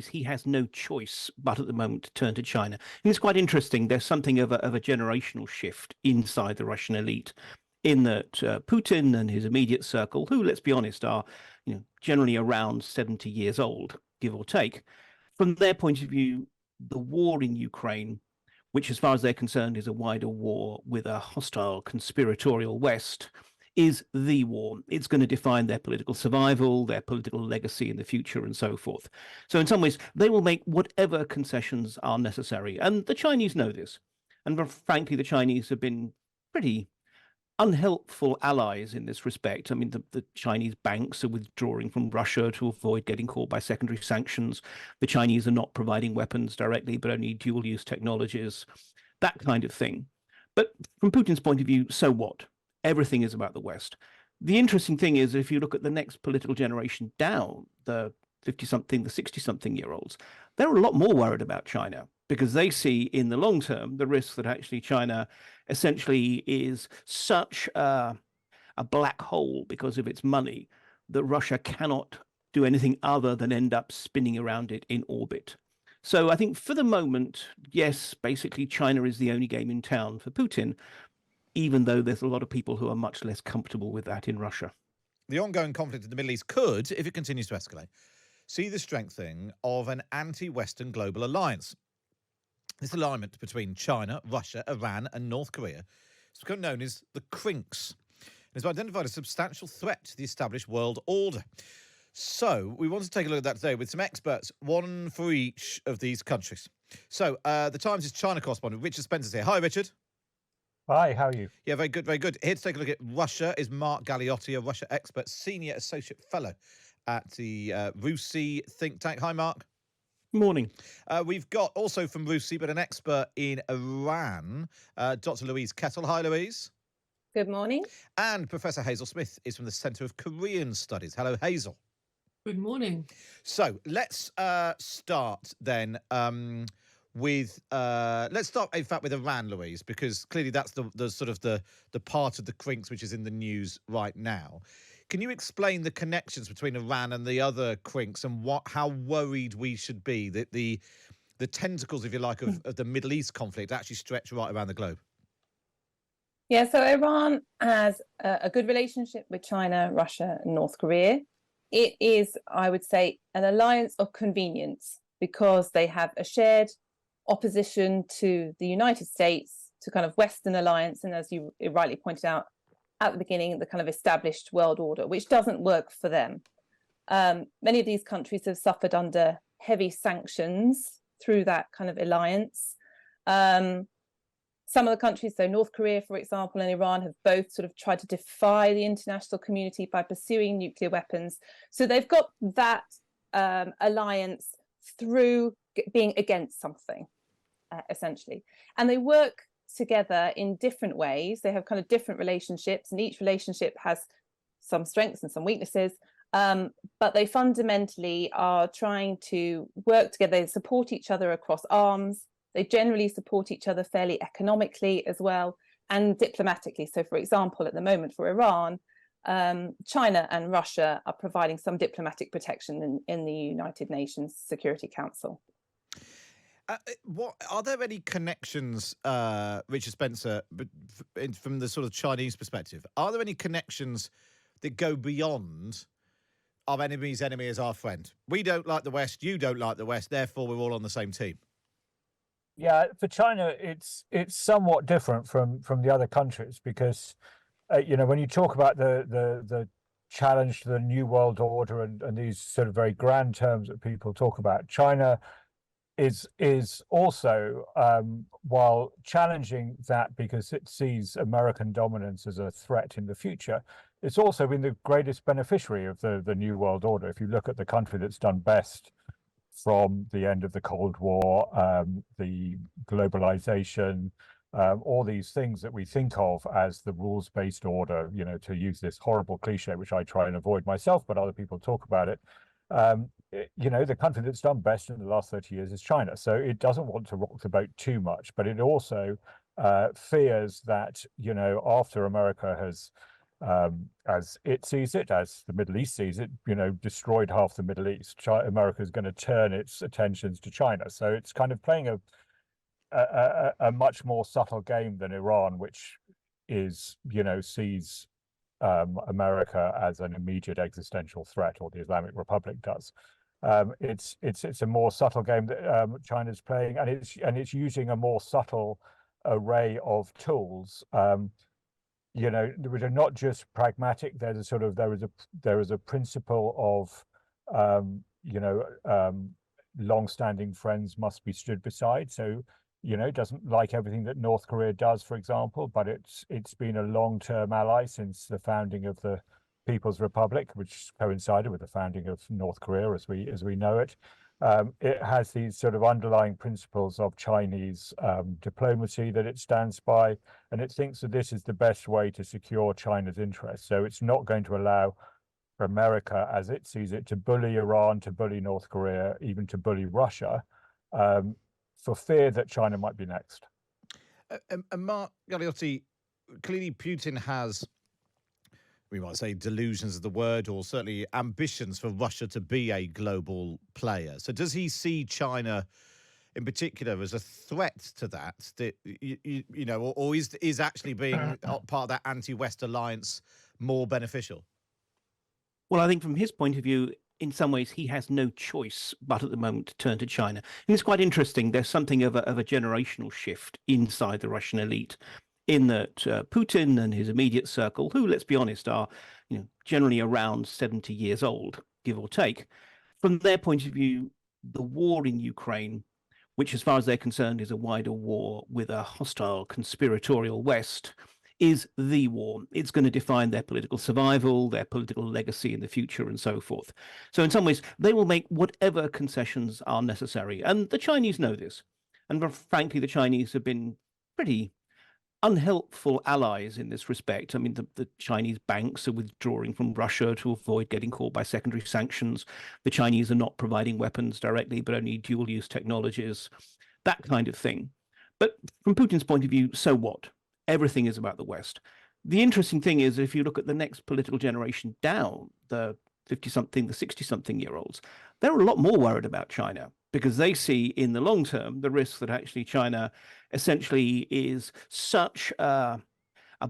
he has no choice but at the moment to turn to China. And it's quite interesting. There's something of a generational shift inside the Russian elite, in that Putin and his immediate circle, who, let's be honest, are generally around 70 years old, give or take, from their point of view, the war in Ukraine, which, as far as they're concerned, is a wider war with a hostile, conspiratorial West, is the war. It's going to define their political survival, their political legacy in the future, and so forth. So in some ways, they will make whatever concessions are necessary. And the Chinese know this. And frankly, the Chinese have been pretty unhelpful allies in this respect. I mean, the Chinese banks are withdrawing from Russia to avoid getting caught by secondary sanctions. The Chinese are not providing weapons directly, but only dual-use technologies, that kind of thing. But from Putin's point of view, so what? Everything is about the West. The interesting thing is, if you look at the next political generation down, the 50-something, the 60-something-year-olds, they're a lot more worried about China, because they see in the long term the risk that actually China essentially is such a black hole because of its money that Russia cannot do anything other than end up spinning around it in orbit. So I think for the moment, yes, basically China is the only game in town for Putin, even though there's a lot of people who are much less comfortable with that in Russia. The ongoing conflict in the Middle East could, if it continues to escalate, see the strengthening of an anti-Western global alliance. This alignment between China, Russia, Iran and North Korea has become known as the KRINKS. It has identified a substantial threat to the established world order. So we want to take a look at that today with some experts, one for each of these countries. So the Times' China correspondent, Richard Spencer's here. Hi, Richard. Hi, how are you? Yeah, very good, very good. Here to take a look at Russia is Mark Galeotti, a Russia expert, senior associate fellow at the RUSI think tank. Hi, Mark. Morning. We've got also from RUSI, but an expert in Iran, Dr. Louise Kettle. Hi, Louise. Good morning. And Professor Hazel Smith is from the Centre of Korean Studies. Hello, Hazel. Good morning. So let's start then with let's start in fact with Iran, Louise, because clearly that's the sort of the part of the KRINKS which is in the news right now. Can you explain the connections between Iran and the other KRINKS and how worried we should be that the tentacles, if you like, of the Middle East conflict actually stretch right around the globe? Yeah, so Iran has a good relationship with China, Russia, and North Korea. It is, I would say, an alliance of convenience because they have a shared opposition to the United States, to kind of Western alliance, and as you rightly pointed out at the beginning, the kind of established world order, which doesn't work for them. Many of these countries have suffered under heavy sanctions through that kind of alliance. Some of the countries, so North Korea, for example, and Iran have both sort of tried to defy the international community by pursuing nuclear weapons. So they've got that alliance through being against something, essentially. And they work together in different ways. They have kind of different relationships, and each relationship has some strengths and some weaknesses. But they fundamentally are trying to work together. They support each other across arms. They generally support each other fairly economically as well, and diplomatically. So, for example, at the moment for Iran, China and Russia are providing some diplomatic protection in the United Nations Security Council. What are there any connections, Richard Spencer, from the sort of Chinese perspective? Are there any connections that go beyond our enemy's enemy is our friend? We don't like the West, you don't like the West, therefore we're all on the same team. Yeah, for China, it's somewhat different from the other countries because, when you talk about the challenge to the new world order and these sort of very grand terms that people talk about, China is also, while challenging that because it sees American dominance as a threat in the future, it's also been the greatest beneficiary of the new world order. If you look at the country that's done best from the end of the Cold War, the globalization, all these things that we think of as the rules-based order, to use this horrible cliche, which I try and avoid myself, but other people talk about it. The country that's done best in the last 30 years is China. So it doesn't want to rock the boat too much, but it also fears that, after America has as it sees it, as the Middle East sees it, destroyed half the Middle East. America is going to turn its attentions to China. So it's kind of playing a much more subtle game than Iran, which is, sees America as an immediate existential threat, or the Islamic Republic does. It's a more subtle game that China's playing, and it's using a more subtle array of tools. Which are not just pragmatic. There is a principle of long-standing friends must be stood beside. So it doesn't like everything that North Korea does, for example, but it's been a long-term ally since the founding of the People's Republic, which coincided with the founding of North Korea as we know it. It has these sort of underlying principles of Chinese diplomacy that it stands by, and it thinks that this is the best way to secure China's interests. So it's not going to allow America, as it sees it, to bully Iran, to bully North Korea, even to bully Russia, for fear that China might be next. And Mark Galeotti, clearly Putin has, we might say, delusions of the word, or certainly ambitions for Russia to be a global player. So does he see China in particular as a threat to that, or is actually being part of that anti-West alliance more beneficial? Well, I think from his point of view, in some ways, he has no choice but at the moment to turn to China. And it's quite interesting. There's something of a generational shift inside the Russian elite, in that Putin and his immediate circle, who, let's be honest, are generally around 70 years old, give or take, from their point of view, the war in Ukraine, which as far as they're concerned is a wider war with a hostile conspiratorial West, is the war. It's going to define their political survival, their political legacy in the future, and so forth. So in some ways, they will make whatever concessions are necessary. And the Chinese know this. And frankly, the Chinese have been pretty unhelpful allies in this respect. I mean, the Chinese banks are withdrawing from Russia to avoid getting caught by secondary sanctions. The Chinese are not providing weapons directly, but only dual-use technologies, that kind of thing. But from Putin's point of view, so what? Everything is about the West. The interesting thing is, if you look at the next political generation down, the 50-something, the 60-something-year-olds, they're a lot more worried about China, because they see in the long term the risk that actually China essentially is such a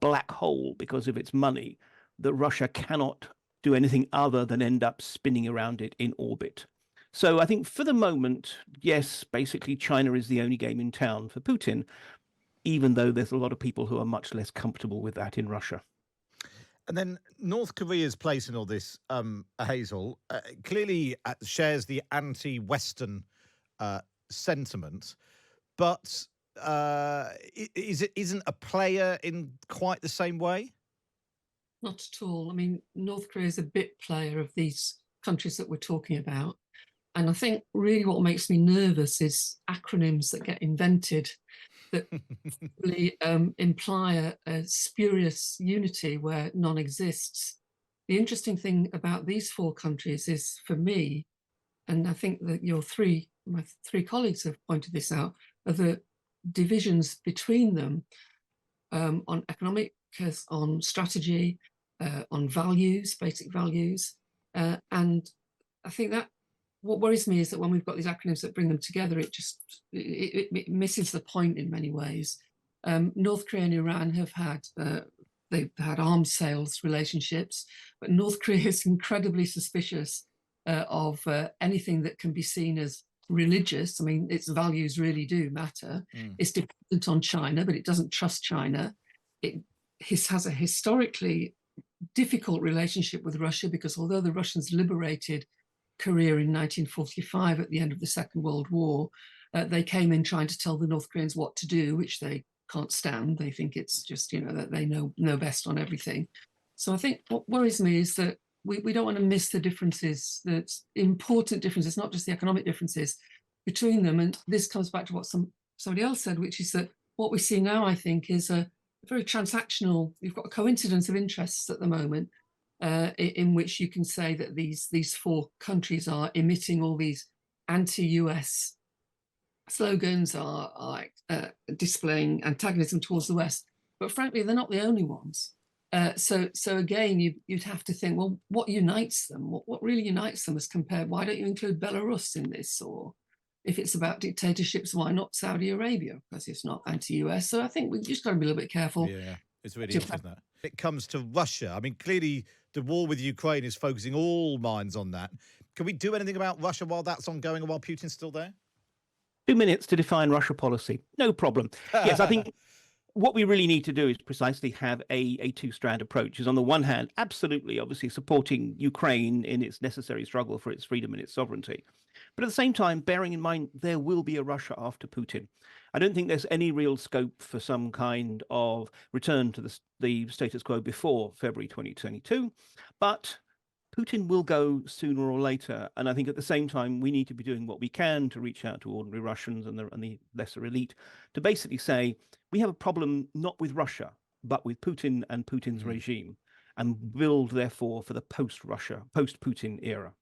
black hole because of its money that Russia cannot do anything other than end up spinning around it in orbit. So I think for the moment, yes, basically China is the only game in town for Putin, even though there's a lot of people who are much less comfortable with that in Russia. And then North Korea's place in all this, Hazel, clearly shares the anti-Western sentiment, but isn't a player in quite the same way? Not at all. I mean, North Korea is a bit player of these countries that we're talking about. And I think really what makes me nervous is acronyms that get invented that really imply a spurious unity where none exists. The interesting thing about these four countries is, for me, and I think that my three colleagues have pointed this out, are the divisions between them on economic, on strategy, on values, basic values. And I think that what worries me is that when we've got these acronyms that bring them together, it misses the point in many ways. North Korea and Iran have had they've had arms sales relationships, but North Korea is incredibly suspicious of anything that can be seen as religious. I mean, its values really do matter. It's dependent on China, but it doesn't trust China. It has a historically difficult relationship with Russia, because although the Russians liberated Korea in 1945 at the end of the Second World War, they came in trying to tell the North Koreans what to do, which they can't stand. They think it's just, that they know best on everything. So I think what worries me is that we don't want to miss the differences, the important differences, not just the economic differences between them. And this comes back to what somebody else said, which is that what we see now, I think, is a very transactional, you've got a coincidence of interests at the moment, in which you can say that these four countries are emitting all these anti-US slogans, are displaying antagonism towards the West. But frankly, they're not the only ones. So again, you'd have to think, well, what unites them? What really unites them as compared? Why don't you include Belarus in this? Or if it's about dictatorships, why not Saudi Arabia? Because it's not anti-US. So I think we just got to be a little bit careful. Yeah, it's really interesting that. It comes to Russia. I mean, clearly the war with Ukraine is focusing all minds on that. Can we do anything about Russia while that's ongoing and while Putin's still there? 2 minutes to define Russia policy. No problem. Yes, I think what we really need to do is precisely have a two-strand approach. Is on the one hand, absolutely, obviously, supporting Ukraine in its necessary struggle for its freedom and its sovereignty. But at the same time, bearing in mind there will be a Russia after Putin. I don't think there's any real scope for some kind of return to the status quo before February 2022. But Putin will go sooner or later. And I think at the same time, we need to be doing what we can to reach out to ordinary Russians and the lesser elite to basically say, we have a problem not with Russia, but with Putin and Putin's regime, and build, therefore, for the post-Russia, post-Putin era.